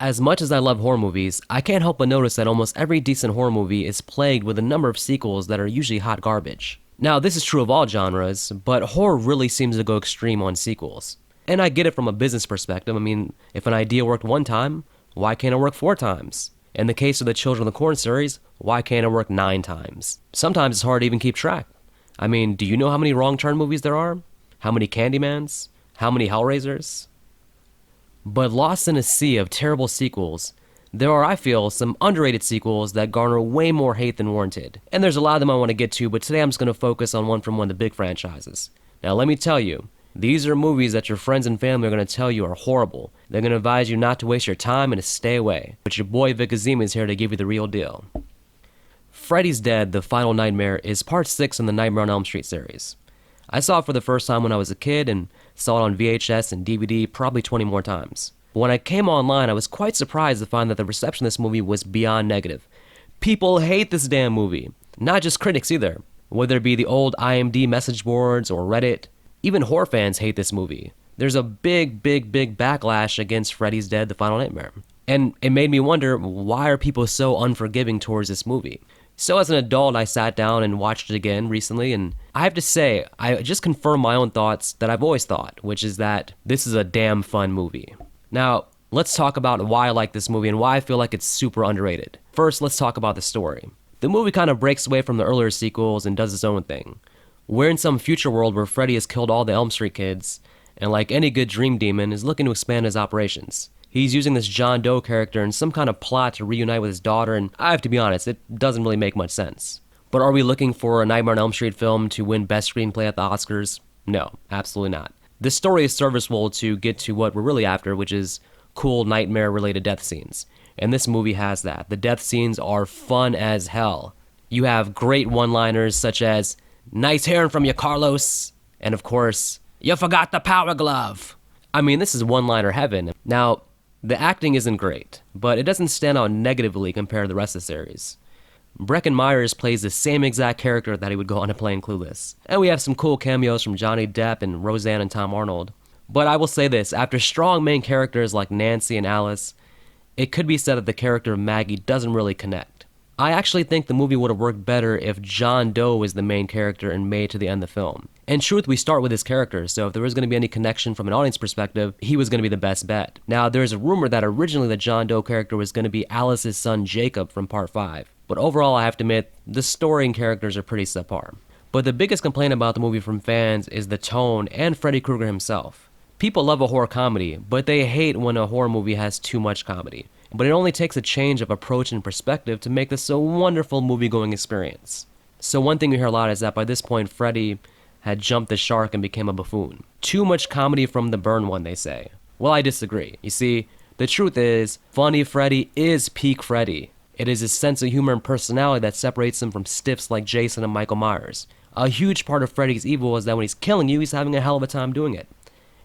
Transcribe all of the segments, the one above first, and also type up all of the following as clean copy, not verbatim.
As much as I love horror movies, I can't help but notice that almost every decent horror movie is plagued with a number of sequels that are usually hot garbage. Now, this is true of all genres, but horror really seems to go extreme on sequels. And I get it from a business perspective. I mean, if an idea worked one time, why can't it work 4 times? In the case of the Children of the Corn series, why can't it work 9 times? Sometimes it's hard to even keep track. I mean, do you know how many Wrong Turn movies there are? How many Candymans? How many Hellraisers? But lost in a sea of terrible sequels, there are, I feel, some underrated sequels that garner way more hate than warranted. And there's a lot of them I want to get to, but today I'm just going to focus on one from one of the big franchises. Now let me tell you, these are movies that your friends and family are going to tell you are horrible. They're going to advise you not to waste your time and to stay away. But your boy Vic Azim is here to give you the real deal. Freddy's Dead, The Final Nightmare is part 6 in the Nightmare on Elm Street series. I saw it for the first time when I was a kid and saw it on VHS and DVD probably 20 more times. But when I came online, I was quite surprised to find that the reception of this movie was beyond negative. People hate this damn movie. Not just critics either. Whether it be the old IMDb message boards or Reddit, even horror fans hate this movie. There's a big backlash against Freddy's Dead, The Final Nightmare. And it made me wonder, why are people so unforgiving towards this movie? So as an adult, I sat down and watched it again recently, and I have to say, I just confirmed my own thoughts that I've always thought, which is that this is a damn fun movie. Now, let's talk about why I like this movie and why I feel like it's super underrated. First, let's talk about the story. The movie kind of breaks away from the earlier sequels and does its own thing. We're in some future world where Freddy has killed all the Elm Street kids, and like any good dream demon, is looking to expand his operations. He's using this John Doe character in some kind of plot to reunite with his daughter, and I have to be honest, it doesn't really make much sense. But are we looking for a Nightmare on Elm Street film to win Best Screenplay at the Oscars? No, absolutely not. This story is serviceable to get to what we're really after, which is cool nightmare-related death scenes. And this movie has that. The death scenes are fun as hell. You have great one-liners such as, "Nice hearing from you, Carlos," and of course, "You forgot the power glove." I mean, this is one-liner heaven. Now, the acting isn't great, but it doesn't stand out negatively compared to the rest of the series. Breckin Myers plays the same exact character that he would go on to play in Clueless. And we have some cool cameos from Johnny Depp and Roseanne and Tom Arnold. But I will say this, after strong main characters like Nancy and Alice, it could be said that the character of Maggie doesn't really connect. I actually think the movie would have worked better if John Doe was the main character and made to the end of the film. In truth, we start with his character, so if there was going to be any connection from an audience perspective, he was going to be the best bet. Now, there's a rumor that originally the John Doe character was going to be Alice's son Jacob from part 5. But overall, I have to admit, the story and characters are pretty subpar. But the biggest complaint about the movie from fans is the tone and Freddy Krueger himself. People love a horror comedy, but they hate when a horror movie has too much comedy. But it only takes a change of approach and perspective to make this a wonderful movie-going experience. So one thing you hear a lot is that by this point, Freddy had jumped the shark and became a buffoon. Too much comedy from the burn one, they say. Well, I disagree. You see, the truth is, Funny Freddy is peak Freddy. It is his sense of humor and personality that separates him from stiffs like Jason and Michael Myers. A huge part of Freddy's evil is that when he's killing you, he's having a hell of a time doing it.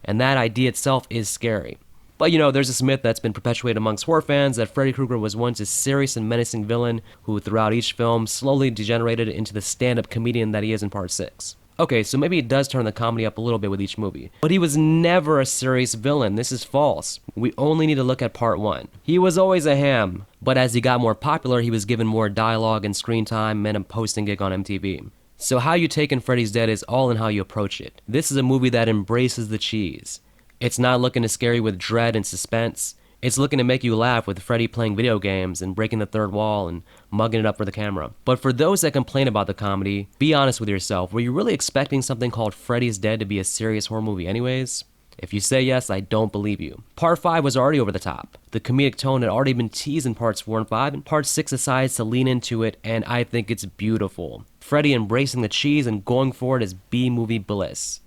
And that idea itself is scary. But you know, there's this myth that's been perpetuated amongst horror fans that Freddy Krueger was once a serious and menacing villain who throughout each film slowly degenerated into the stand-up comedian that he is in part 6. Okay, so maybe it does turn the comedy up a little bit with each movie. But he was never a serious villain. This is false. We only need to look at part 1. He was always a ham, but as he got more popular, he was given more dialogue and screen time and a posting gig on MTV. So how you take in Freddy's Dead is all in how you approach it. This is a movie that embraces the cheese. It's not looking to scare you with dread and suspense. It's looking to make you laugh with Freddy playing video games and breaking the third wall and mugging it up for the camera. But for those that complain about the comedy, be honest with yourself. Were you really expecting something called Freddy's Dead to be a serious horror movie anyways? If you say yes, I don't believe you. Part 5 was already over the top. The comedic tone had already been teased in parts 4 and 5, and part 6 decides to lean into it, and I think it's beautiful. Freddy embracing the cheese and going for it is B-movie bliss.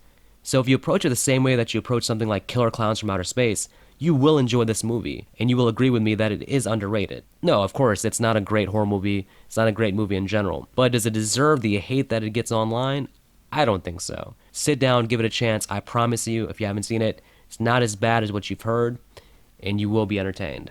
So if you approach it the same way that you approach something like Killer Clowns from Outer Space, you will enjoy this movie, and you will agree with me that it is underrated. No, of course, it's not a great horror movie, it's not a great movie in general, but does it deserve the hate that it gets online? I don't think so. Sit down, give it a chance. I promise you, if you haven't seen it, it's not as bad as what you've heard, and you will be entertained.